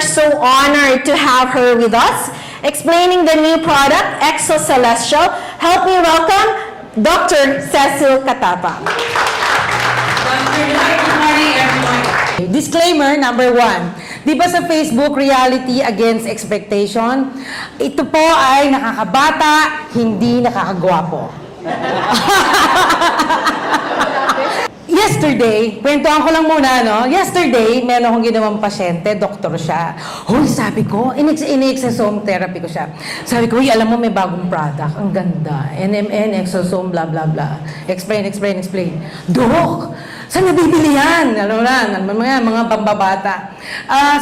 so honored to have her with us, explaining the new product, Exo Celestial. Help me welcome Dr. Cecil Catapa. Good morning, everyone. Disclaimer number 1. Di ba sa Facebook, reality against expectation? Ito po ay nakakabata, hindi nakakagwapo. Yesterday, kwentuhan ko lang muna, no? Yesterday, meron akong ginawang pasyente, doktor siya. Hoy, sabi ko, in-exosome therapy ko siya. Sabi ko, alam mo, may bagong product. Ang ganda. NMN, exosome, blah, blah, blah. Explain. Dok, saan nabibili yan? Alam mo na, mga pambabata.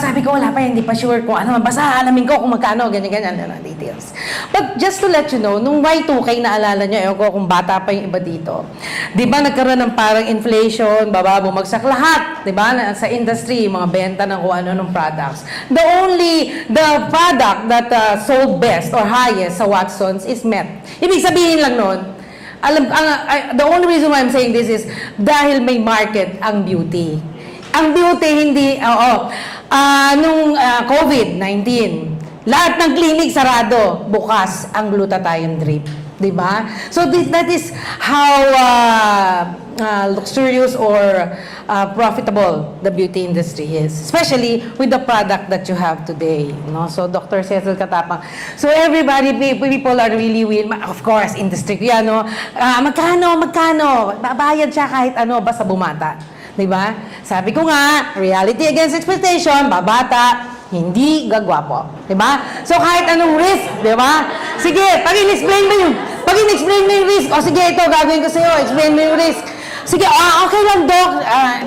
Sabi ko, wala pa, hindi pa sure kung ano. Basta alamin ko kung magkano, ganyan, details. But just to let you know, nung Y2K, naalala nyo, ewan ko kung bata pa yung iba dito. Di ba nagkaroon ng parang inflation, bumagsak lahat, di ba, sa industry, mga benta ng kung ano ng products. The product that sold best or highest sa Watsons is Met. Ibig sabihin lang nun, the only reason why I'm saying this is dahil may market ang beauty. Ang beauty hindi, nung COVID-19, lahat ng clinic sarado, bukas ang glutathione drip. Diba? So that is how luxurious or profitable the beauty industry is, especially with the product that you have today. No? So Dr. Cecil Catapang. So everybody, people are really of course, industry yan, no? Magkano? Babayad siya kahit ano, basta bumata. Diba? Sabi ko nga, reality against expectation, babata, hindi gagwapo. Diba? So kahit anong risk, diba? Sige, pag-in-explain mo yung risk. O sige, ito, gagawin ko sa'yo. Explain mo yung risk. Sige, okay lang, Doc.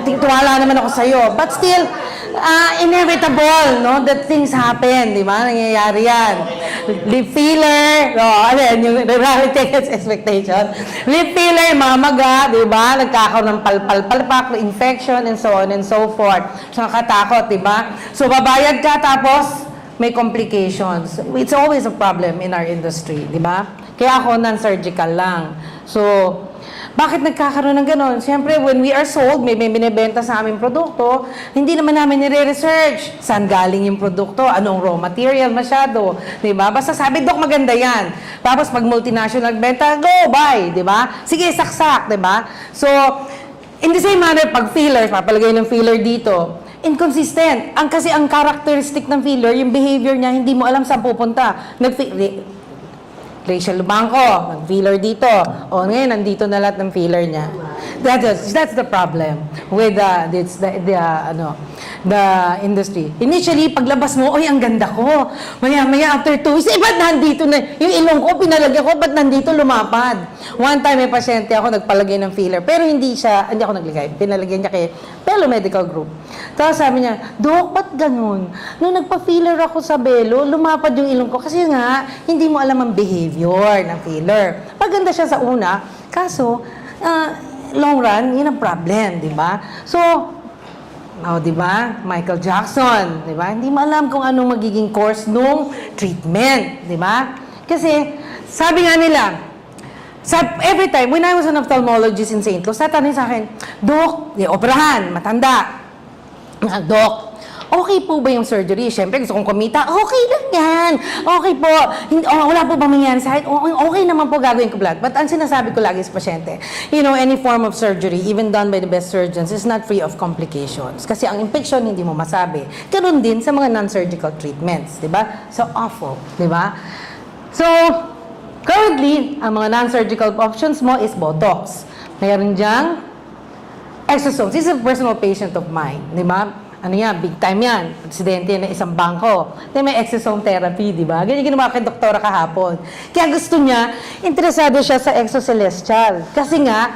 Tiwala naman ako sa'yo. But still, inevitable, no? That things happen, di ba? Nangyayari yan. Lip filler, yung reality against expectation. Lip filler, mamaga, di ba? Nagkakaroon ng palpal-palpak, infection, and so on and so forth. So, nakatakot, di ba? So, babayad ka, tapos may complications. It's always a problem in our industry, di ba? Kaya ako, non-surgical lang. So, bakit nagkakaroon ng ganon? Siyempre, when we are sold, may binibenta sa aming produkto, hindi naman namin nire-research. Saan galing yung produkto? Anong raw material masyado? Diba? Basta sabi, Dok, maganda yan. Tapos, pag multinational benta, go, buy. Diba? Sige, saksak. Diba? So, in the same manner, pag filler, papalagay ng filler dito, inconsistent. Kasi ang characteristic ng filler, yung behavior niya, hindi mo alam saan pupunta. Rachel Lubanco, mag-filler dito. O ngayon, nandito na lahat ng filler niya. That's the problem with the industry. Initially, paglabas mo, oy, ang ganda ko. Maya after 2 weeks, ba't nandito na, yung ilong ko, pinalagyan ko, ba't nandito lumapad? One time, may pasyente ako, nagpalagay ng filler. Pero hindi ako naglagay. Pinalagyan niya kay Bello Medical Group. Tapos sabi niya, Dok, ba't ganun? Nung nagpa-filler ako sa Bello, lumapad yung ilong ko. Kasi nga, hindi mo alam ang behavior ng filler. Maganda siya sa una, kaso, long run, yun ang problem, di ba? So, di ba? Michael Jackson, di ba? Hindi mo alam kung anong magiging course nung treatment, di ba? Kasi, sabi nga nila, every time, when I was an ophthalmologist in St. Louis, tatanong sa akin, Dok, operahan, matanda. Dok, okay po ba yung surgery? Siyempre, gusto kong kumita. Okay lang yan. Okay po. Wala po ba mangyari sa akin? Okay naman po gagawin ko blood. But ang sinasabi ko lagi sa pasyente, any form of surgery, even done by the best surgeons, is not free of complications. Kasi ang infection, hindi mo masabi. Ganun din sa mga non-surgical treatments. Diba? So, awful. Diba? So, currently, ang mga non-surgical options mo is Botox. Mayroon diyang exosomes. This is a personal patient of mine. Diba? Ano yan, big time yan. Presidente ng isang bangko. May exosome therapy, di ba? Ganyan ginawa kay doktora kahapon. Kaya gusto niya, interesado siya sa Exo Celestial. Kasi nga,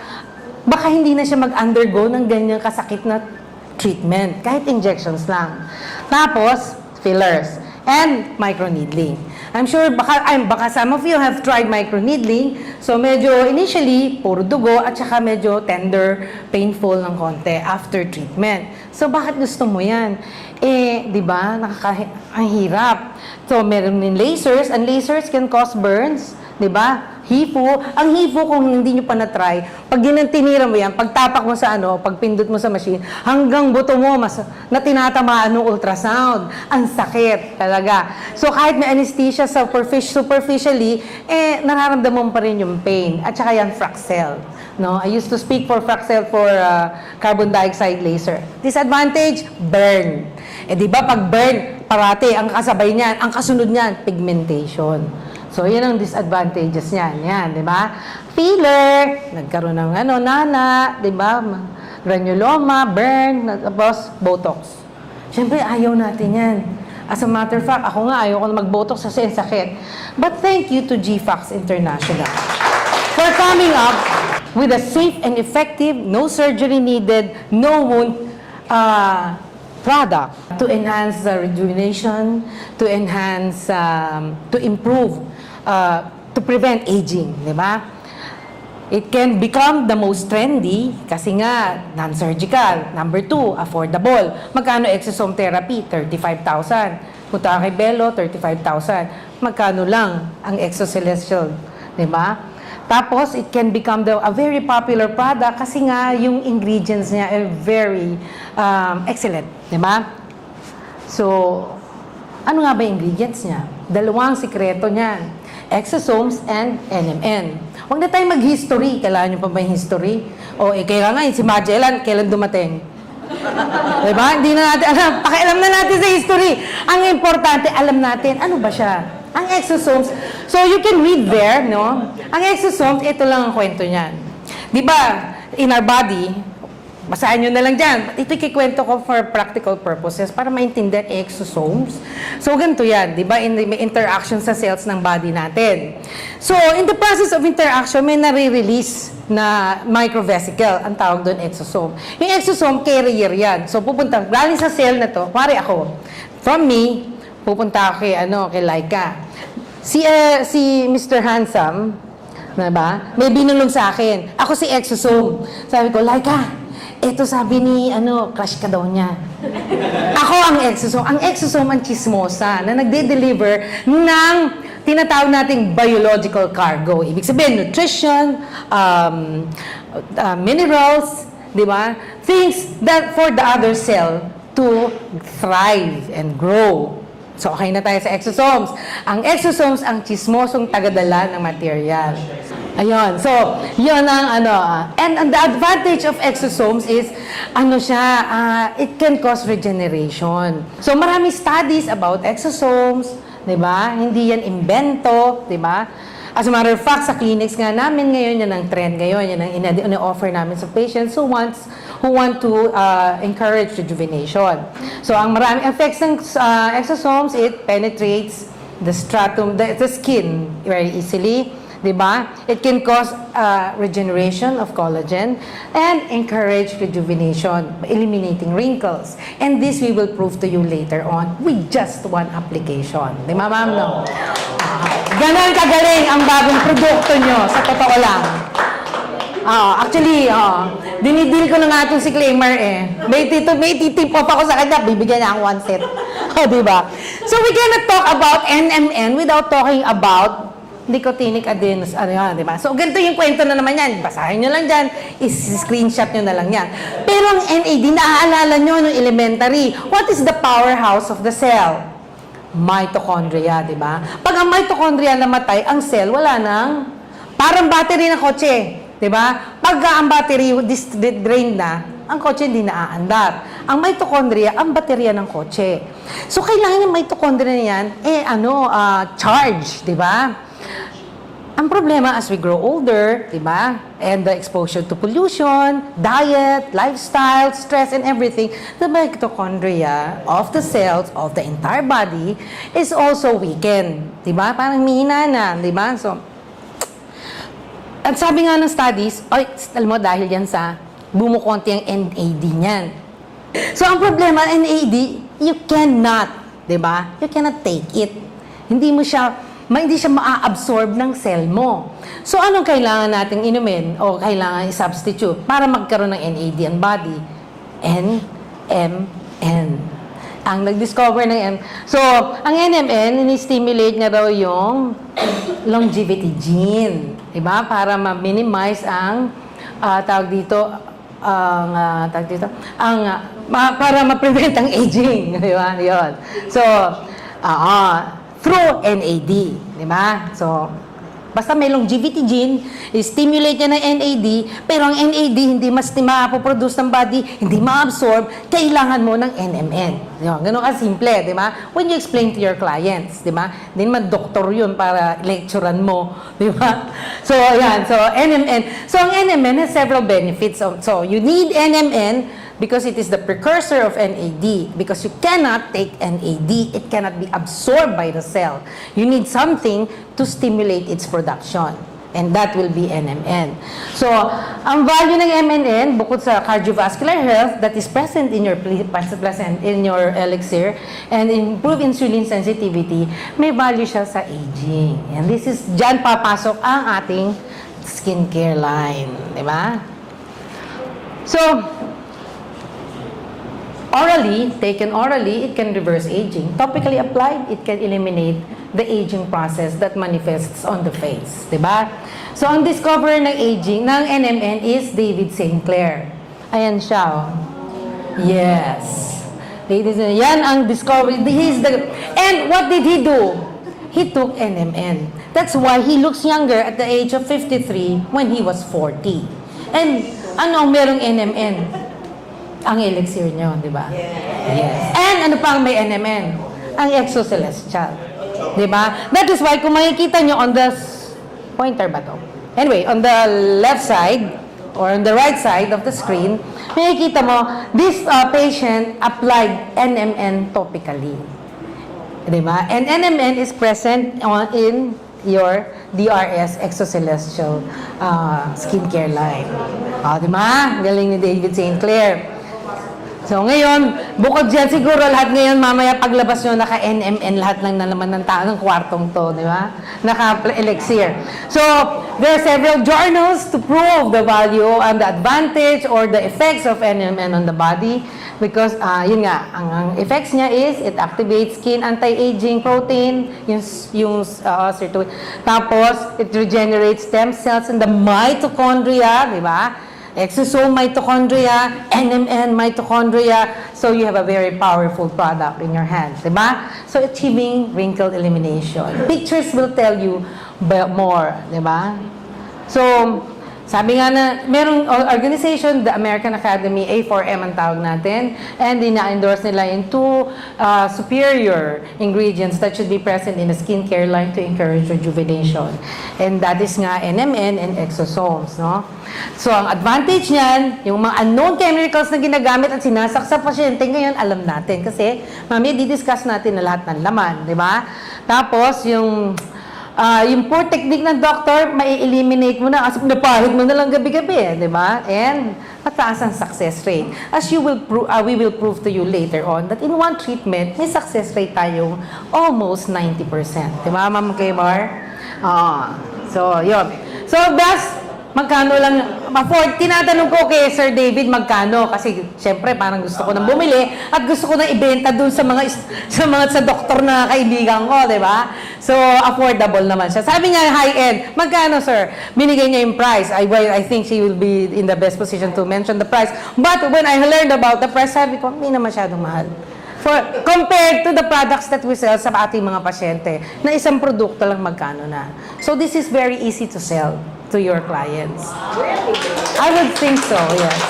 baka hindi na siya mag-undergo ng ganyang kasakit na treatment. Kahit injections lang. Tapos, fillers. And microneedling. I'm sure baka some of you have tried microneedling. So medyo initially, puro dugo at saka medyo tender, painful ng konti after treatment. So bakit gusto mo yan? Di ba, ang hirap. So meron din lasers, and lasers can cause burns, 'di ba? HIFU, ang HIFU kung hindi nyo pa na-try, pag tinira mo yan, pag tapak mo sa pag pindot mo sa machine, hanggang buto mo na tinatamaan ng ultrasound. Ang sakit talaga. So kahit may anesthesia superficially, nararamdaman pa rin yung pain. At saka yan, Fraxel. No? I used to speak for Fraxel for carbon dioxide laser. Disadvantage, burn. Di ba pag burn, parati, ang kasabay niyan, ang kasunod niyan, pigmentation. So, yan ang disadvantages niyan. Yan, di ba? Filler, nagkaroon ng nana, di ba? Granuloma, burn, tapos Botox. Siyempre, ayaw natin yan. As a matter of fact, ako nga, ayaw ko na mag-Botox kasi ang sakit. But thank you to GFAX International for coming up with a safe and effective, no surgery needed, no wound product to enhance the rejuvenation, to enhance, to improve, to prevent aging, di ba? It can become the most trendy kasi nga non-surgical. Number 2, affordable. Magkano exosome therapy? 35,000. Punta kay Bello, 35,000. Magkano lang ang exocelestial, di ba? Tapos, it can become a very popular product kasi nga yung ingredients niya are very excellent. Di ba? So, ano nga ba yung ingredients niya? Dalawang sikreto niyan. Exosomes and NMN. Huwag na tayong mag-history. Kailangan nyo pa ba yung history? O, kaya nga si Magellan, kailan dumating? Diba? Hindi na natin alam. Pakialam na natin sa history. Ang importante, alam natin, ano ba siya? Ang exosomes, so you can read there, no? Ang exosomes, ito lang ang kwento niyan. Di ba, in our body, basahin nyo na lang dyan. Ito ikikwento ko for practical purposes para maintindihan exosomes. So, ganito yan, di ba? May interaction sa cells ng body natin. So, in the process of interaction, may nare-release na microvesicle. Ang tawag doon, exosome. Yung exosome, carrier yan. So, pupunta, galing sa cell na to, pare ako, from me, pupunta ako kay Laika. Si Mr. Handsome, ba? May binulong sa akin. Ako si exosome. Sabi ko, Laika, ito sabi ni, crush ka daw niya. Ako ang exosome. Ang exosome ang chismosa na nagde-deliver ng tinatawag nating biological cargo. Ibig sabihin, nutrition, minerals, di ba? Things that for the other cell to thrive and grow. So, okay na tayo sa exosomes. Ang exosomes ang chismosong tagadala ng material. Ayun. So, yun ang and the advantage of exosomes is, it can cause regeneration. So, marami studies about exosomes, di ba? Hindi yan invento, di ba? As a matter of fact, sa clinics nga namin ngayon, yan ang trend ngayon, yan ang ina-offer namin sa patients who want to encourage rejuvenation. So, ang maraming effects ng exosomes, it penetrates the stratum, the skin very easily, di ba? It can cause regeneration of collagen and encourage rejuvenation, eliminating wrinkles. And this we will prove to you later on with just one application. Di ba, ma'am, no? Ganon kagaling ang bagong produkto nyo, sa totoo lang. Actually, dinidil ko na nga itong si Claimer May titip off ako sa kanya, bibigyan niya ang one set. Diba? So, we cannot talk about NMN without talking about nicotinic adenos, diba? So, ganito yung kwento na naman yan. Basahin nyo lang dyan, screenshot nyo na lang yan. Pero ang NAD, naaalala nyo nung elementary, what is the powerhouse of the cell? Mitochondria, di ba? Pag ang mitochondria namatay, ang cell wala nang parang battery ng kotse, di ba? Pag ang battery drained na, ang kotse hindi na aandar. Ang mitochondria, ang baterya ng kotse. So kailangan yung mitochondria na yan charge, di ba? Ang problema as we grow older, di ba? And the exposure to pollution, diet, lifestyle, stress, and everything, the mitochondria of the cells of the entire body is also weakened. Di ba? Parang mihina na, di ba? So, at sabi nga ng studies, alam mo, dahil yan sa bumukonti ang NAD niyan. So, ang problema, NAD, you cannot, di ba? You cannot take it. Hindi siya maa-absorb ng cell mo. So, anong kailangan nating inumin o kailangan i-substitute para magkaroon ng NAD ang body? NMN. Ang nag-discover ng So, ang NMN, ini-stimulate niya raw yung longevity gene. Diba? Para ma-minimize ang tawag dito, para ma-prevent ang aging. Diba? Yun. So, through NAD. Diba? So, basta may longevity gene, stimulate niya ng NAD, pero ang NAD hindi mas ma-produce ng body, hindi ma-absorb, kailangan mo ng NMN. Yun, ganun ka simple, di ba? When you explain to your clients, di ba? Hindi naman doktor yun para lecturean mo, di ba? So, yan. So, NMN. So, ang NMN has several benefits. So, you need NMN because it is the precursor of NAD. Because you cannot take NAD, it cannot be absorbed by the cell. You need something to stimulate its production. And that will be NMN. So, ang value ng MNN, bukod sa cardiovascular health that is present in your elixir and improve insulin sensitivity, may value siya sa aging. And this is, dyan papasok ang ating skincare line. Diba? So, taken orally, it can reverse aging. Topically applied, it can eliminate the aging process that manifests on the face. Diba? So, ang discoverer ng aging, ng NMN is David St. Clair. Ayan siya, oh. Yes. Yan ang discovery. And what did he do? He took NMN. That's why he looks younger at the age of 53 when he was 40. And ano ang merong NMN? Ang elixir nyo, di ba? Yes. And ano pang may NMN? Ang exocelestial. Di ba? That is why kung makikita nyo on the pointer ba to? Anyway, on the left side or on the right side of the screen, makikita mo, this patient applied NMN topically. Di ba? And NMN is present in your DRS exocelestial skincare line. Di ba? Galing ni David St. Clair. So ngayon, bukod dyan, siguro lahat ngayon, mamaya paglabas nyo, naka-NMN lahat lang na naman ng tao ng kwartong to, di ba? Naka-elixir. So, there are several journals to prove the value and the advantage or the effects of NMN on the body because, yun nga, ang effects niya is, it activates skin anti-aging protein, tapos, it regenerates stem cells in the mitochondria, di ba? Exosome mitochondria, NMN mitochondria, so you have a very powerful product in your hands, diba? So achieving wrinkle elimination. Pictures will tell you more, diba? So, sabi nga na, merong organization, the American Academy, A4M ang tawag natin, and ina-endorse nila yung two superior ingredients that should be present in a skincare line to encourage rejuvenation. And that is nga NMN and exosomes, no? So, ang advantage niyan, yung mga unknown chemicals na ginagamit at sinasak sa pasyente, ngayon alam natin. Kasi, mami, di-discuss natin na lahat ng laman, di ba? Tapos, yung poor technique ng doctor, mai-eliminate mo na kasi napahid mo na lang gabi-gabi, di ba? And mataas ang success rate. As you will we will prove to you later on that in one treatment, may success rate tayong almost 90%. Di ba, Ma'am Kaymar? So, yun. So, magkano lang, tinatanong ko kay Sir David magkano kasi syempre parang gusto ko nang bumili at gusto ko nang ibenta dun sa sa doktor na kaibigan ko, di ba? So, affordable naman siya. Sabi niya, high-end. Magkano, sir? Binigay niya yung price. I think she will be in the best position to mention the price. But when I learned about the price, sabi ko, hindi na masyadong mahal. Compared to the products that we sell sa ating mga pasyente, na isang produkto lang magkano na. So, this is very easy to sell to your clients. I would think so, yes.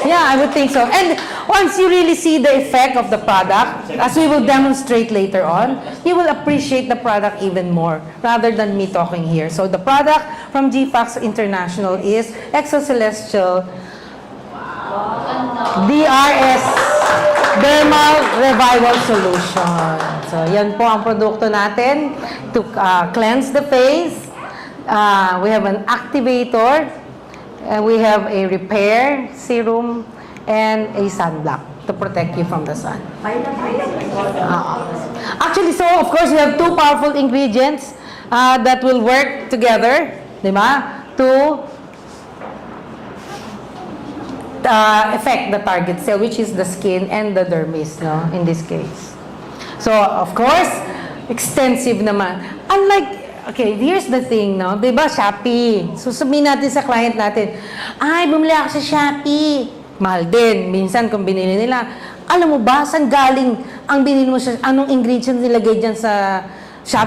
Yeah, I would think so. And once you really see the effect of the product, as we will demonstrate later on, you will appreciate the product even more rather than me talking here. So the product from GFAX International is Exocelestial DRS Dermal Revival Solution. So yan po ang produkto natin to cleanse the face. We have an activator, we have a repair serum, and a sunblock to protect you from the sun. Actually, so of course, we have two powerful ingredients that will work together, di ba? To affect the target cell, which is the skin and the dermis, no, in this case. So, of course, extensive naman. Unlike, okay, here's the thing, no? Diba, Shopee. So, sabihin natin sa client natin, ay, bumili ako sa Shopee. Mahal din. Minsan, kung binili nila, alam mo ba, saan galing ang binili mo sa, anong ingredients nilagay dyan sa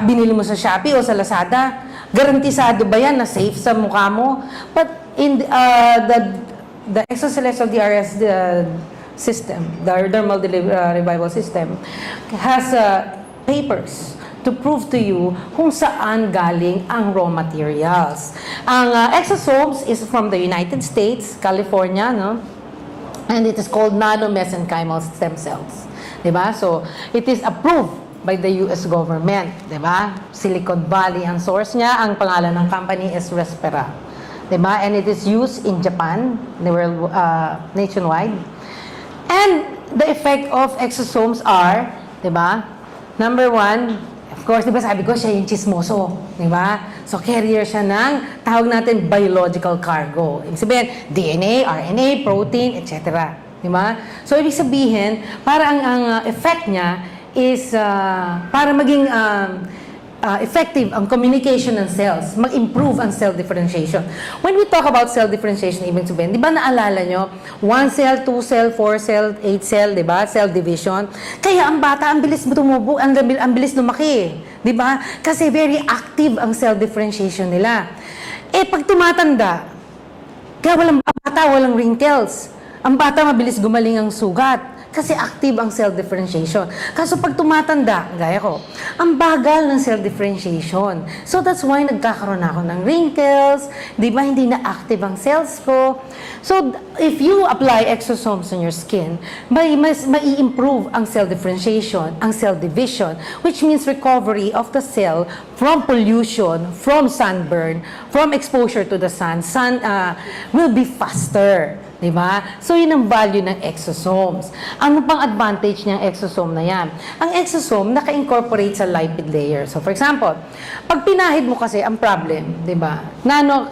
binili mo sa Shopee o sa Lazada? Garantisado ba yan na safe sa mukha mo? But in the exocelestial DRS system, the dermal revival system, has papers to prove to you kung saan galing ang raw materials. Ang exosomes is from the United States, California, no? And it is called nanomesenchymal stem cells. Diba? So, it is approved by the US government. Diba? Silicon Valley ang source niya. Ang pangalan ng company is Respera. Diba? And it is used in Japan, the world, nationwide. And the effect of exosomes are, diba? Number one, of course, diba sabi ko, siya yung chismoso. Diba? So, carrier siya ng, tawag natin, biological cargo. Ibig sabihin, DNA, RNA, protein, etc. Diba? So, ibig sabihin, para ang effect niya is, para maging effective ang communication ng cells, mag-improve ang cell differentiation. When we talk about cell differentiation, ibig sabihin, di ba naalala nyo, 1 cell, 2 cell, 4 cell, 8 cell, di ba? Cell division. Kaya ang bata, ang bilis tumubo, ang bilis lumaki. Di ba? Kasi very active ang cell differentiation nila. Eh, pag tumatanda, kaya walang bata, walang wrinkles. Ang bata, mabilis gumaling ang sugat. Kasi active ang cell differentiation. Kaso pag tumatanda, gaya ko, ang bagal ng cell differentiation. So that's why nagkakaroon ako ng wrinkles, di ba hindi na active ang cells ko. So if you apply exosomes on your skin, mai-improve ang cell differentiation, ang cell division, which means recovery of the cell from pollution, from sunburn, from exposure to the sun. Sun will be faster. Diba? So, yun ang value ng exosomes. Ano pang advantage ng exosome na yan? Ang exosome, naka-incorporate sa lipid layer. So, for example, pag pinahid mo kasi, ang problem, diba? Nano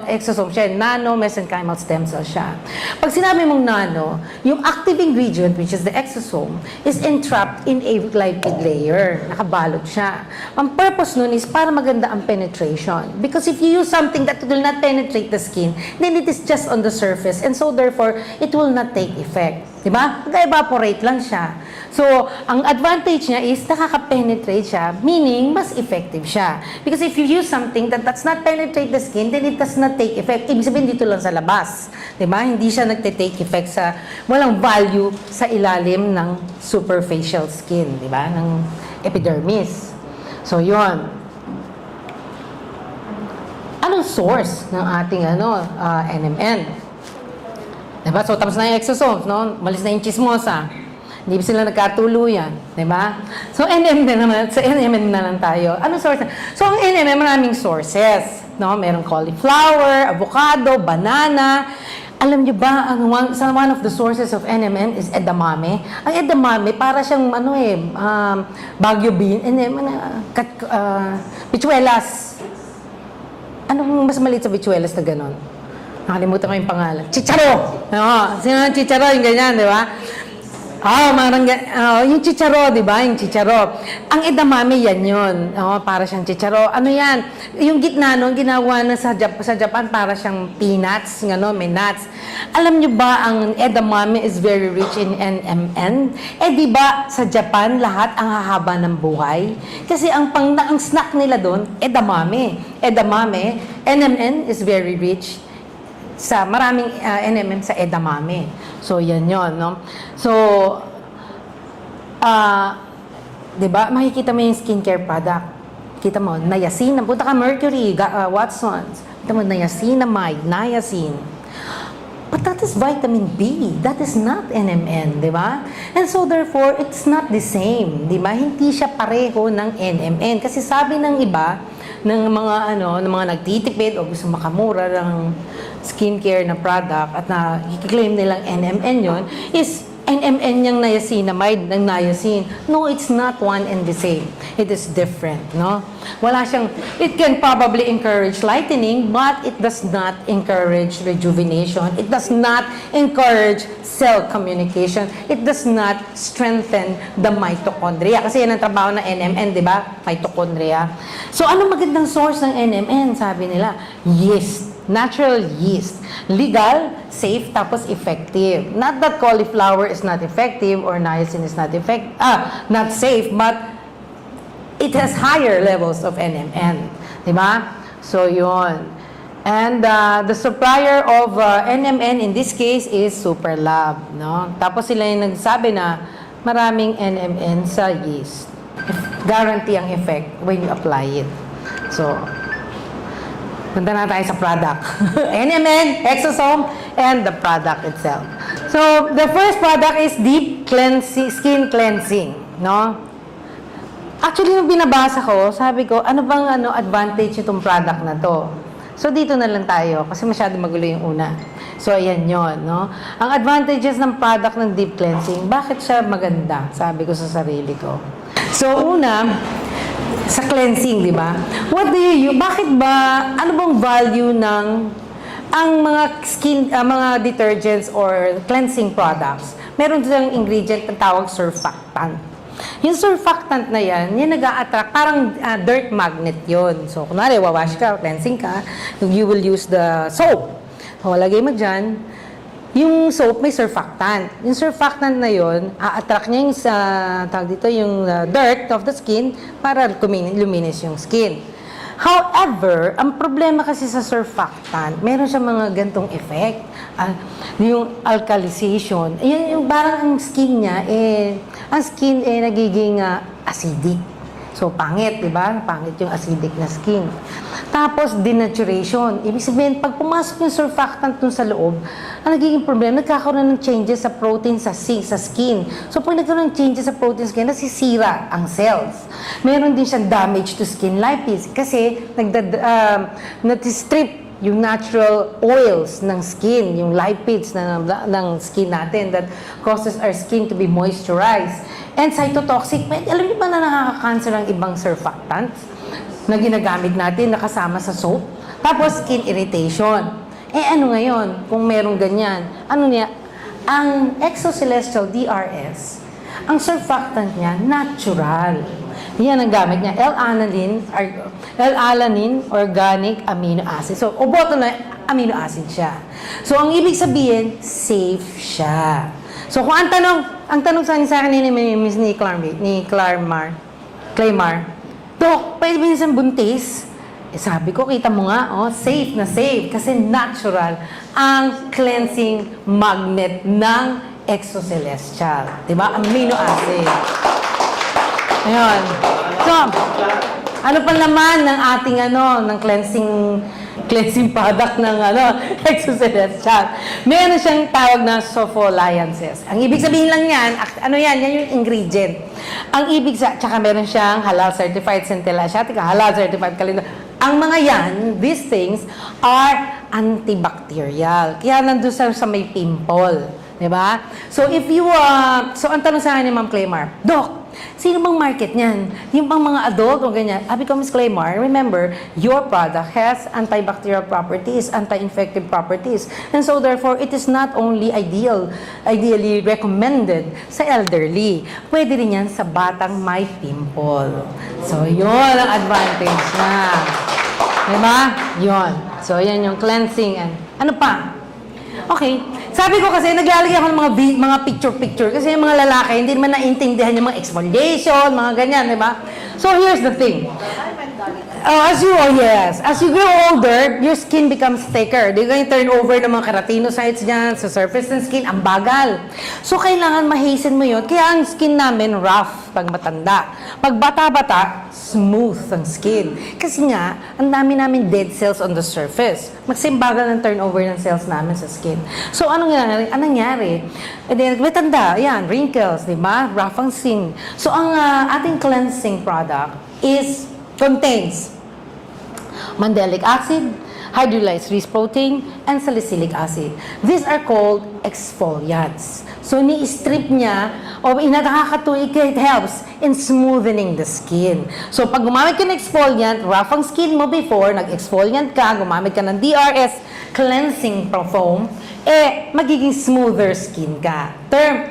exosome siya, nano-mesenchymal stem cell siya. Pag sinabi mong nano, yung active ingredient, which is the exosome, is entrapped in a lipid layer. Nakabalot siya. Ang purpose nun is para maganda ang penetration. Because if you use something that will not penetrate the skin, then it is just on the surface. And so therefore, it will not take effect. Diba? Nag-evaporate lang siya. So, ang advantage niya is nakaka-penetrate siya, meaning mas effective siya. Because if you use something that does not penetrate the skin, then it does not take effect. Ibig sabihin dito lang sa labas. Diba? Hindi siya nagte-take effect sa, walang value sa ilalim ng superficial skin. Diba? Ng epidermis. So, yun. Anong source ng ating NMN? Diba? So, tapos na yung exosomes, no? Malis na yung chismosa. Hindi sila nagkatuluyan. Diba? So, NMN na naman. Sa NMN na lang tayo. Anong source? So, ang NMN, maraming sources. No? Merong cauliflower, avocado, banana. Alam niyo ba, one of the sources of NMN is edamame. Ang edamame, para siyang, Baguio bean, pichuelas. Anong mas maliit sa pichuelas na ganon? Nakalimutan ko yung pangalan. Chicharo! Sino ang chicharo? Yung ganyan, di ba? Yung chicharo, di ba? Yung chicharo. Ang edamame, yan yun. Para siyang chicharo. Ano yan? Yung gitna, no, ginawa na sa Japan, para siyang peanuts, may nuts. Alam nyo ba, ang edamame is very rich in NMN? Eh, di ba, sa Japan, lahat ang hahaba ng buhay? Kasi ang snack nila doon, edamame. Edamame, NMN is very rich sa maraming NMN sa edamame. So, yan yon, no? So, di ba, makikita mo yung skincare product. Kita mo, niacin, punta ka Mercury, Watsons. Kita mo, niacinamide, niacin. But that is vitamin B. That is not NMN, di ba? And so, therefore, it's not the same, di ba? Hindi siya pareho ng NMN. Kasi sabi ng iba, ng mga nagtitipid o gusto makamura ng skincare na product at na i-claim nilang NMN yon is NMN niyang niacinamide ng niacin. No, it's not one and the same. It is different, no? Wala siyang, it can probably encourage lightening, but it does not encourage rejuvenation. It does not encourage cell communication. It does not strengthen the mitochondria. Kasi yan ang trabaho ng NMN, di ba? Mitochondria. So, ano magandang source ng NMN? Sabi nila, yeast. Natural yeast. Legal, safe, tapos effective. Not that cauliflower is not effective or niacin is not not safe, but it has higher levels of NMN. Diba? So, yun. And the supplier of NMN in this case is Superlab. No? Tapos sila yung nagsabi na maraming NMN sa yeast. Guarantee ang effect when you apply it. So, punta na tayo sa product. NMN, exosome, and the product itself. So, the first product is deep cleansing, skin cleansing. No? Actually, nung binabasa ko, sabi ko, ano bang advantage itong product na to? So, dito na lang tayo, kasi masyado magulo yung una. So, ayan yun, no? Ang advantages ng product ng deep cleansing, bakit siya maganda? Sabi ko sa sarili ko. So, una, sa cleansing, di ba? What do you use? Bakit ba, ano bang value ng ang mga mga detergents or cleansing products? Meron silang ingredient na tawag surfactant. Yung surfactant na yan nag-a-attract, parang dirt magnet yon. So, kunwari, wawash ka, cleansing ka, you will use the soap. Lagay mo dyan, yung soap may surfactant. Yung surfactant na yon, a-attract niya yung tawag dito, yung dirt of the skin para luminis yung skin. However, ang problema kasi sa surfactant, meron siya mga gantong effect. Yung alkalization. Yung parang ang skin niya, nagiging acidic. So, pangit, di ba? Pangit yung acidic na skin. Tapos, denaturation. Ibig sabihin, pag pumasok yung surfactant dun sa loob, ang nagiging problema, nagkakaroon ng changes sa protein sa skin. So, pag nagkaroon ng changes sa protein sa skin, nasisira ang cells. Meron din siyang damage to skin lipids kasi nag-strip yung natural oils ng skin, yung lipids ng skin natin that causes our skin to be moisturized. And cytotoxic, alam niyo ba na nakaka-cancer ang ibang surfactants na ginagamit natin, nakasama sa soap? Tapos, skin irritation. Ano ngayon, kung merong ganyan? Ano niya? Ang Exocelestial DRS, ang surfactant niya, natural. Yan ang gamit niya. L-alanine organic amino acid. So, boto na amino acid siya. So, ang ibig sabihin, safe siya. So, kung ang tanong sa akin ni Claymar, Dok, pwede ba isang buntis? Sabi ko, kita mo nga, safe na safe. Kasi natural ang cleansing magnet ng Exocelestial. Diba? Amino acid. Ayun. So, ano pa naman ng ating ng cleansing product ng Exocelestial? Meron siyang tawag na sulfoliances. Ang ibig sabihin lang yan, yan yung ingredient. Ang ibig tsaka meron siyang halal certified centella asiatica, halal certified calendula. Ang mga yan, these things are antibacterial. Kaya nandun sa may pimple. Diba? So, so ang tanong sa akin ni Ma'am Claymar, Doc, sino bang market niyan? Yung bang mga adult o ganyan? Sabi ko, Ms. Claymar, remember, your product has antibacterial properties, anti-infective properties. And so, therefore, it is not only ideally recommended sa elderly. Pwede rin yan sa batang may pimple. So, yun ang advantage na. Diba? Yun. So, yan yung cleansing. And ano pa? Okay. Sabi ko kasi, naglalagay ako ng mga picture-picture kasi yung mga lalaki, hindi naman naintindihan yung mga exfoliation, mga ganyan, di ba? So, here's the thing. As you grow older, your skin becomes thicker. Di ba yung turnover ng mga keratinocytes dyan sa surface ng skin, ang bagal. So, kailangan ma-hasten mo yun. Kaya ang skin namin, rough pag matanda. Pag bata-bata, smooth ang skin. Kasi nga, ang dami namin dead cells on the surface. Magsimbagal ng turnover ng cells namin sa skin. So, anong nangyari? Matanda, yan, wrinkles, di ba? Rough ang skin. So, ang ating cleansing product contains mandelic acid, hydrolyzed yeast protein, and salicylic acid. These are called exfoliants. So, ni-strip niya, o nakakatuloy, it helps in smoothening the skin. So, pag gumamit ka ng exfoliant, rough ang skin mo before, nag-exfoliant ka, gumamit ka ng DRS cleansing foam, magiging smoother skin ka.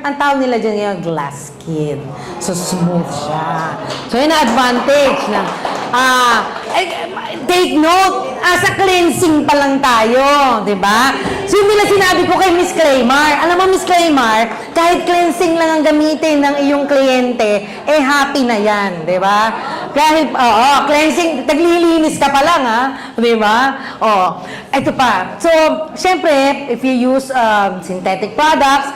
Ang tawag nila dyan ngayon, glass skin. So, smooth siya. So, yun ang advantage ng, take note, as a cleansing pa lang tayo, di ba? So, yun nila sinabi ko kay Miss Claymar. Alam mo, Miss Claymar, kahit cleansing lang ang gamitin ng iyong kliyente, happy na yan, di ba? Kahit, cleansing, taglilinis ka pa lang, ha? Di ba? Ito pa. So, syempre, if you use synthetic products,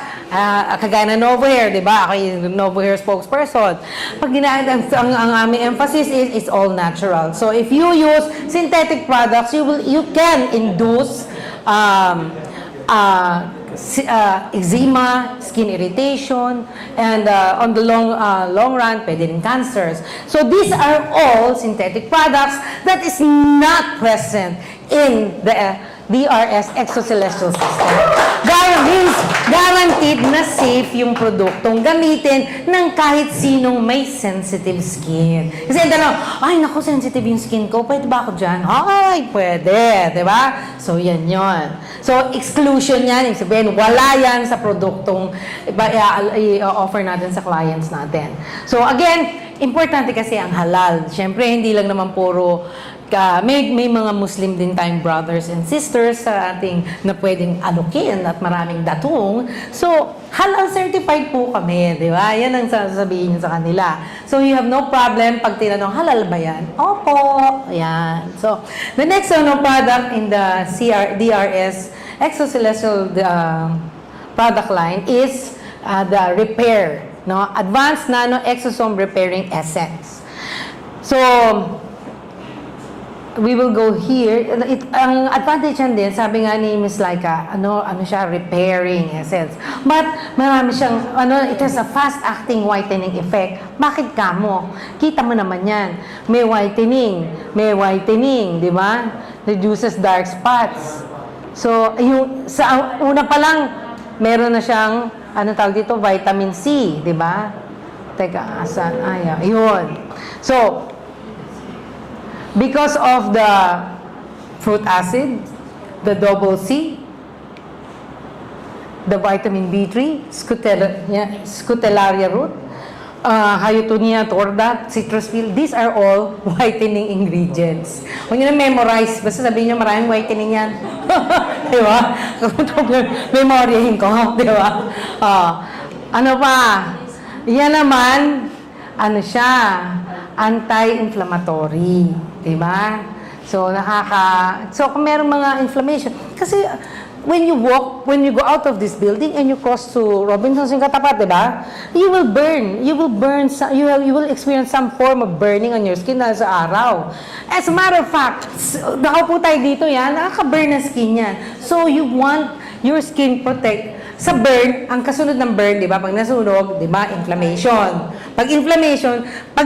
kagaya ng Novohair, di ba? Ako yung Novohair spokesperson. Pag ang aming emphasis is all natural. So, if you use synthetic products, you can induce eczema, skin irritation, and on the long run, pwede rin cancers. So these are all synthetic products that is not present in the DRS Exocelestial System. Means guaranteed na safe yung produktong gamitin ng kahit sinong may sensitive skin. Kasi ay naku, sensitive yung skin ko, pwede ba ako dyan? Ay, pwede, di ba? So, yan yon. So, exclusion yan, ibig sabihin, wala yan sa produktong i-offer natin sa clients natin. So, again, importante kasi ang halal. Siyempre, hindi lang naman puro may mga Muslim din tayong brothers and sisters sa ating na pwedeng alukin at maraming datong. So, halal certified po kami, di ba? Yan ang sasabihin niyo sa kanila. So, you have no problem pag tinanong, halal ba yan? Opo. Yan. So, the next product in the DRS Exocelestial product line is the repair, no? Advanced Nano Exosome Repairing Essence. So, we will go here. Ang advantage yan din, sabi nga ni Ms. Laika, ano siya, repairing essence. But, marami siyang, it has a fast-acting whitening effect. Bakit kamo? Kita mo naman yan. May whitening, di ba? Reduces dark spots. So, sa una pa lang, meron na siyang, tawag dito, vitamin C, di ba? Teka, asan? Yun. So, because of the fruit acid, the double C, the vitamin B3, Scutellaria root, Hyotonia torda, citrus peel, these are all whitening ingredients. Huwag nyo na memorize, basta sabihin nyo maraming whitening yan. Di ba? Memoryahin ko, di ba? Ano pa? Yan naman, siya, anti-inflammatory, di ba? So, kung meron mga inflammation, kasi when you go out of this building and you cross to Robinson's yung katapat, di ba? You will experience some form of burning on your skin dahil sa araw. As a matter of fact, nakaupo tayo dito yan, nakaka-burn na skin yan. So, you want your skin protect sa burn, ang kasunod ng burn, di ba? Pag nasunog, di ba? Inflammation. Pag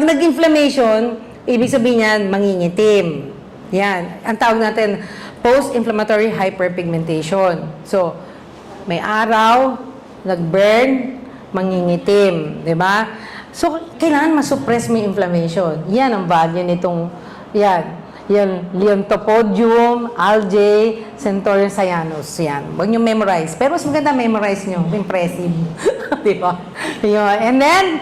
nag-inflammation, ibig sabihin yan, mangingitim. Yan. Ang tawag natin, post-inflammatory hyperpigmentation. So, may araw, nag-burn, mangingitim. Di ba? So, kailangan masuppress mo yung inflammation. Yan ang value nitong, yan, Leontopodium, algae, Centaurea cyanus. Yan. Huwag nyo memorize. Pero mas maganda memorize nyo. Impressive. Di ba? Yun. And then,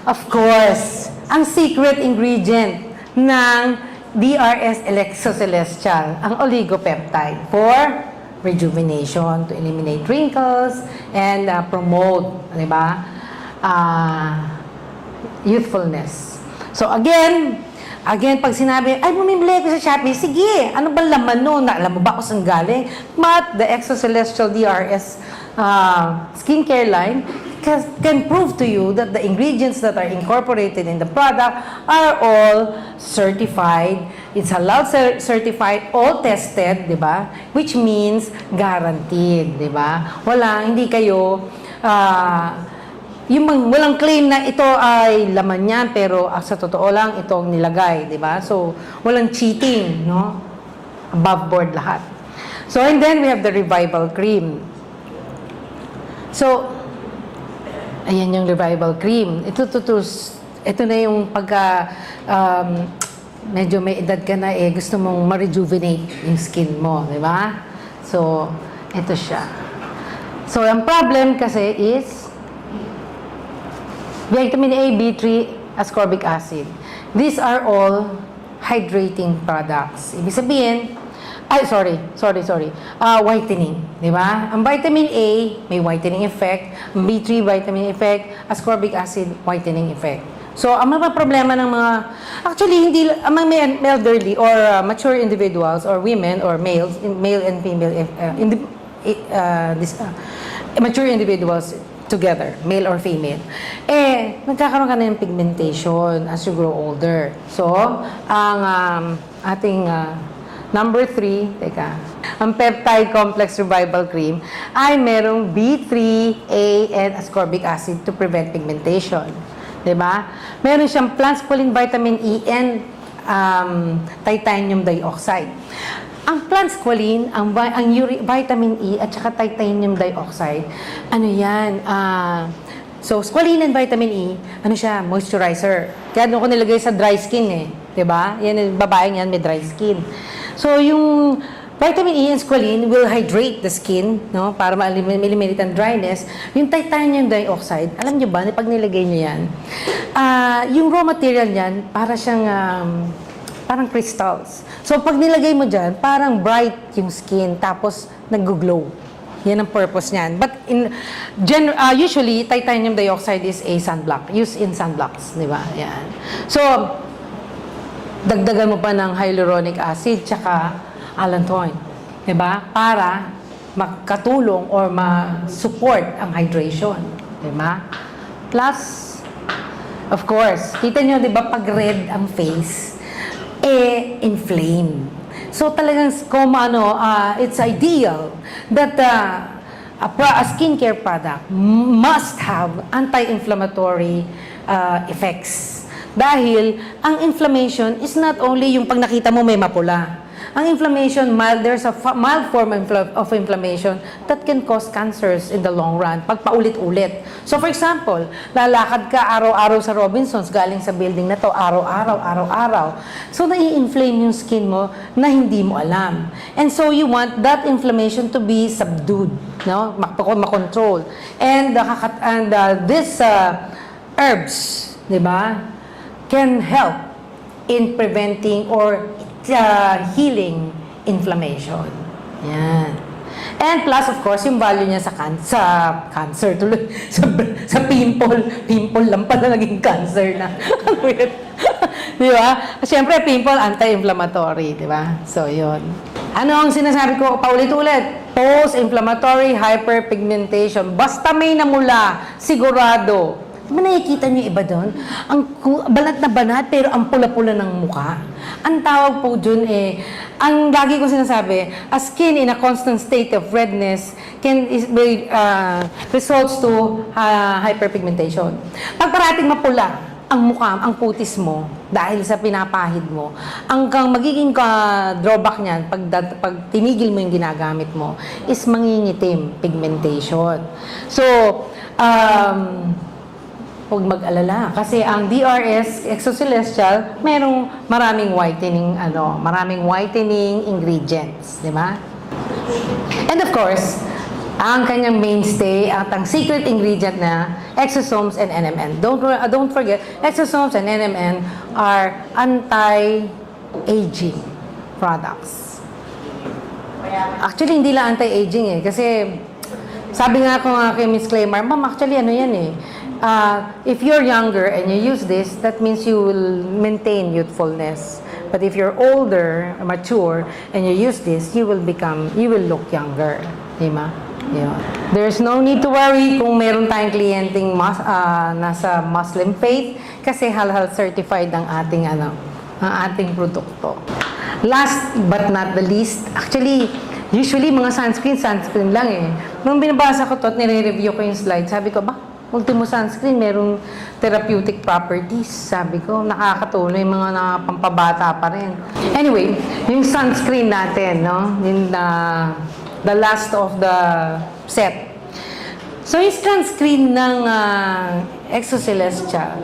of course, ang secret ingredient ng DRS Exocelestial, ang oligopeptide for rejuvenation, to eliminate wrinkles, and promote, di ba, youthfulness. So, again, pag sinabi, ay, bumibili ko sa Shopee, sige, ano ba laman nun? Alam mo ba kung saan galing? But the Exocelestial DRS skincare line can prove to you that the ingredients that are incorporated in the product are all certified. It's halal certified, all tested, di ba? Which means guaranteed, di ba? Hindi kayo walang claim na ito ay laman yan, pero sa totoo lang, ito ang nilagay, di ba? So, walang cheating, no? above board lahat. So, and then we have the Revival Cream. So, ayan yung Revival Cream. Ito na yung pagka medyo may edad ka na gusto mong ma-rejuvenate yung skin mo, di ba? So, ito siya. So, ang problem kasi is vitamin A, B3, ascorbic acid. These are all hydrating products. Ibig sabihin, whitening, di ba? Ang vitamin A, may whitening effect. Ang B3, vitamin effect. Ascorbic acid, whitening effect. So, ang mga problema ng mga, actually, hindi, among elderly or mature individuals or women or males, male and female, mature individuals together, male or female, nagkakaroon ka na ng pigmentation as you grow older. So, ang ating number 3, ang Peptide Complex Revival Cream ay merong B3, A, and ascorbic acid to prevent pigmentation. Diba? Meron siyang plant squalene vitamin E and titanium dioxide. Ang plant squalene, ang vitamin E at saka titanium dioxide, ano yan? So, squalene and vitamin E, ano siya? Moisturizer. Kaya doon ko nilagay sa dry skin eh. Diba? Yan, babaeng yan may dry skin. So, yung vitamin E and squalene will hydrate the skin, no, para ma-eliminate ang dryness. Yung titanium dioxide, alam nyo ba, pag nilagay nyo yan, yung raw material niyan, para siyang, parang crystals. So, pag nilagay mo dyan, parang bright yung skin, tapos nag-glow. Yan ang purpose niyan. But usually, titanium dioxide is a sunblock, used in sunblocks, di ba? Yan. So, dagdagan mo pa ng hyaluronic acid, tsaka allantoin, diba? Para makatulong or ma-support ang hydration, diba? Plus, of course, kita nyo, diba, pag red ang face, inflame. So, talagang, it's ideal that a skincare product must have anti-inflammatory effects. Dahil, ang inflammation is not only yung pag nakita mo may mapula. Ang inflammation, there's a mild form of inflammation that can cause cancers in the long run, pag paulit-ulit. So, for example, lalakad ka araw-araw sa Robinsons, galing sa building na to, araw-araw. So, nai-inflame yung skin mo na hindi mo alam. And so, you want that inflammation to be subdued, no? Makontrol. And these herbs, di ba, can help in preventing or healing inflammation. Yan. And plus, of course, yung value niya sa cancer, tuloy, sa pimple lang pala naging cancer na. Weird. Di ba? Siyempre, pimple, anti-inflammatory, di ba? So, yun. Ano ang sinasabi ko paulit-ulit? Post-inflammatory hyperpigmentation. Basta may namula, sigurado. Diba nakikita niyo iba doon? Ang balat na banat, pero ang pula-pula ng mukha. Ang tawag po dun ang lagi ko sinasabi, a skin in a constant state of redness results to hyperpigmentation. Pag parating mapula ang mukha, ang putis mo, dahil sa pinapahid mo, ang magiging drawback niyan, pag tinigil mo yung ginagamit mo, is mangingitim, pigmentation. So, huwag mag-alala. Kasi ang DRS Exocelestial, merong maraming whitening ingredients. Di ba? And of course, ang kanyang mainstay at ang secret ingredient na exosomes and NMN. Don't forget, exosomes and NMN are anti-aging products. Actually, hindi lang anti-aging kasi sabi nga ko kay Miss Claymar, ma'am, actually ano yan if you're younger and you use this, that means you will maintain youthfulness. But if you're older, mature, and you use this, you will look younger. Diba? Yun. There's no need to worry kung meron tayong kliyenteng nasa Muslim faith kasi halal certified ang ating produkto. Last but not the least, actually, usually mga sunscreen lang Nung binabasa ko to at nire-review ko yung slide, sabi ko, Ultimo Sunscreen, merong therapeutic properties. Sabi ko, nakakatulong yung mga pampabata pa rin. Anyway, yung sunscreen natin, no? Yung the last of the set. So, yung sunscreen ng Exo Celestial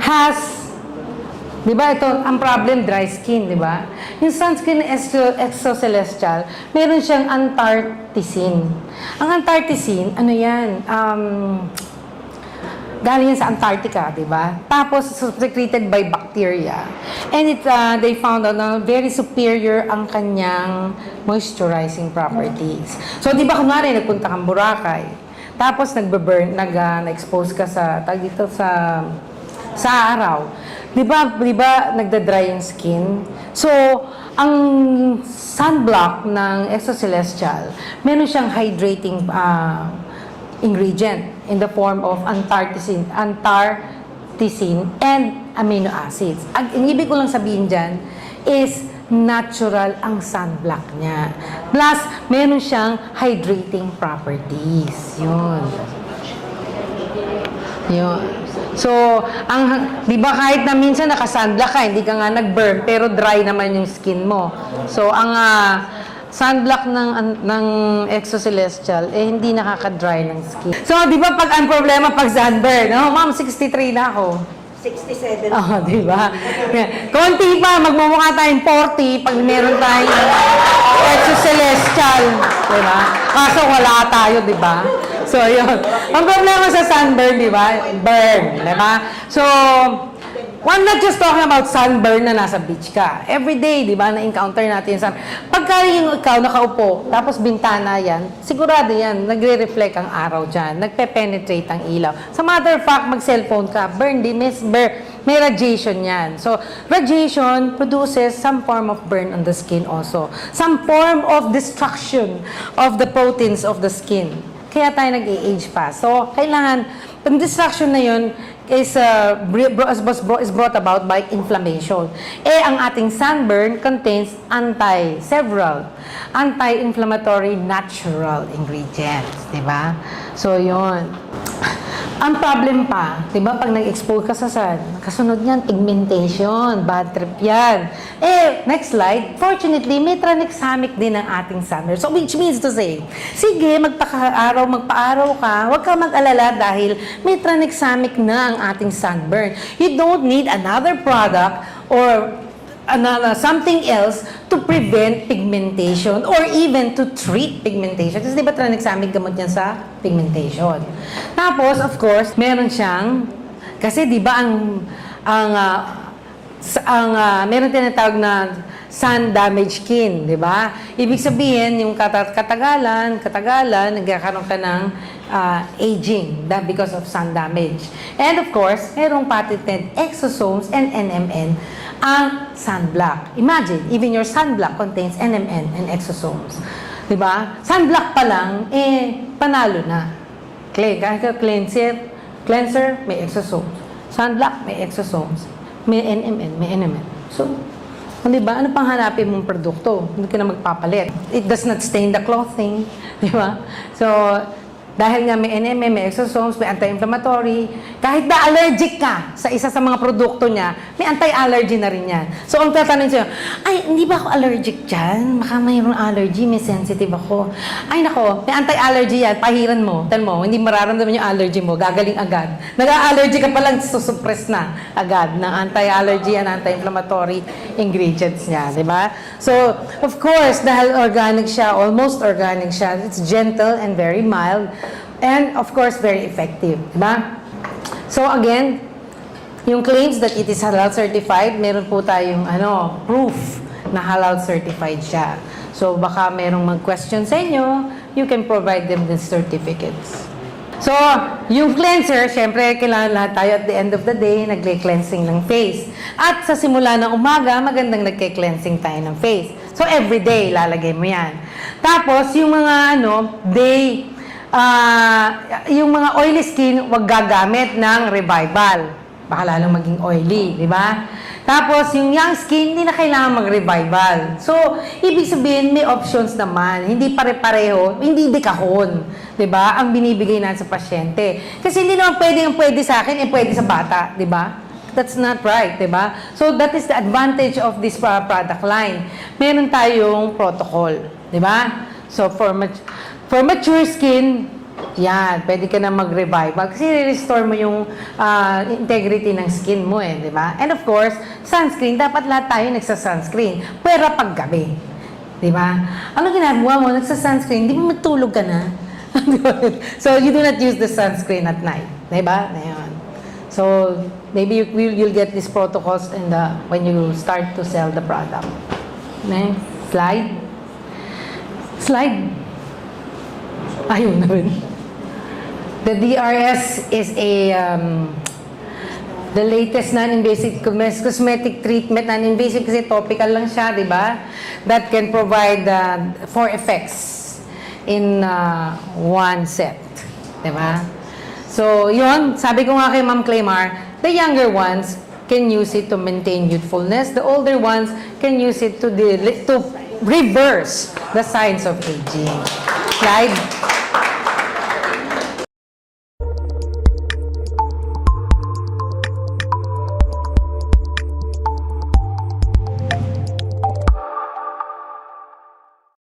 has, di ba ito, ang problem, dry skin, di ba? Yung sunscreen Exo Celestial, meron siyang antarcticin. Ang antarcticin, ano yan? Galing yan sa Antarctica, di ba? Tapos, secreted by bacteria. And they found out na very superior ang kanyang moisturizing properties. So, di ba, kunwari, nagpunta kang Boracay, tapos nag-expose ka sa araw. Di ba nagda-dry yung skin? So, ang sunblock ng Exo Celestial, meron siyang hydrating ingredient in the form of antarcticin and amino acids. Ang ibig ko lang sabihin dyan is natural ang sunblock niya. Plus, meron siyang hydrating properties. Yun. So, di ba kahit na minsan naka-sunblock ka, hindi ka nga nag-burn, pero dry naman yung skin mo. So, ang sunblock ng Exo Celestial, hindi nakaka-dry ng skin. So, di ba pag ang problema pag sunburn, no? Ma'am, 63 na ako. 67. Oh, di ba? Konti pa, magmumukha tayong 40 pag meron tayong Exo Celestial. Di ba? Kaso wala tayo, di ba? So, yun. Ang problema sa sunburn, di ba? Burn, di ba? So, I'm not just talking about sunburn na nasa beach ka. Every day, di ba, na-encounter natin yung sun. Pagka yung ikaw nakaupo, tapos bintana yan, sigurado yan, nagre-reflect ang araw dyan, nagpe-penetrate ang ilaw. Sa matter of fact, mag-cellphone ka, burn din, may radiation yan. So, radiation produces some form of burn on the skin also. Some form of destruction of the proteins of the skin. Kaya tayo nag-age pa. So, kailangan, ang destruction na yun is brought about by inflammation. Ang ating sunburn contains several anti-inflammatory natural ingredients. Diba? So, yun. Ang problem pa, di ba, pag nag-expose ka sa sun, kasunod niyan, pigmentation, bad trip yan. Next slide, fortunately, may tranexamic din ang ating sunburn. So, which means to say, sige, magpa-araw ka, huwag ka mag-alala dahil may tranexamic na ang ating sunburn. You don't need another product or something else to prevent pigmentation or even to treat pigmentation. Kasi di ba tranexamic gamot yan sa pigmentation? Tapos, of course, meron siyang, kasi di ba meron tinatawag na sun damaged skin, di ba? Ibig sabihin, yung katagalan, nagkakaroon ka ng aging because of sun damage. And of course, merong patented exosomes and NMN ang sunblock. Imagine, even your sunblock contains NMN and exosomes. Diba? Sunblock pa lang, panalo na. Cleanser, may exosomes. Sunblock, may exosomes. May NMN, may NMN. So, diba? Ano pang hanapin mong produkto? Hindi ka na magpapalit. It does not stain the clothing. Diba? So, dahil nga may NMN, may exosomes, may anti-inflammatory, kahit na allergic ka sa isa sa mga produkto niya, may anti-allergy na rin yan. So, ang tatanungin sa'yo, ay, hindi ba ako allergic dyan? Baka mayroong allergy, may sensitive ako. Ay, nako, may anti-allergy yan, pahiran mo. Tal mo, hindi mararamdaman yung allergy mo, gagaling agad. Nag-allergy ka pa lang, susuppress na agad ng anti-allergy and anti-inflammatory ingredients niya, di ba? So, of course, dahil organic siya, almost organic siya, it's gentle and very mild, and of course, very effective. Diba? So again, yung claims that it is halal certified, meron po tayong proof na halal certified siya. So baka merong mag-question sa inyo, you can provide them the certificates. So, yung cleanser, syempre, kailangan lahat tayo at the end of the day, nagle-cleansing ng face. At sa simula ng umaga, magandang nagke-cleansing tayo ng face. So, everyday, lalagay mo yan. Tapos, yung mga yung mga oily skin, wag gagamit ng Revival. baka lalong maging oily, di ba? Tapos, yung young skin, hindi na kailangan mag-revival. So, ibig sabihin, may options naman. Hindi pare-pareho, hindi dekahon. Di ba? Ang binibigay natin sa pasyente. Kasi hindi naman pwede sa akin, pwede sa bata. Di ba? That's not right, di ba? So, that is the advantage of this product line. Meron tayong protocol. Di ba? So, for mature skin, yan, pwede ka na mag-revival kasi restore mo yung integrity ng skin mo di ba? And of course, sunscreen, dapat lahat tayo nagsa-sunscreen. Pero paggabi, di ba? Ano ginagawa mo? Nagsa-sunscreen, di ba matulog ka na? So, you do not use the sunscreen at night. Di ba? Ayan. So, maybe you'll get these protocols when you start to sell the product. Next slide. Slide. Ayun na rin. The DRS is the latest non-invasive cosmetic treatment. Non-invasive kasi topical lang siya, di ba? That can provide 4 effects in one set. Di ba? So, yun, sabi ko nga kay Ma'am Claymar, the younger ones can use it to maintain youthfulness. The older ones can use it to reverse the signs of aging. Slide.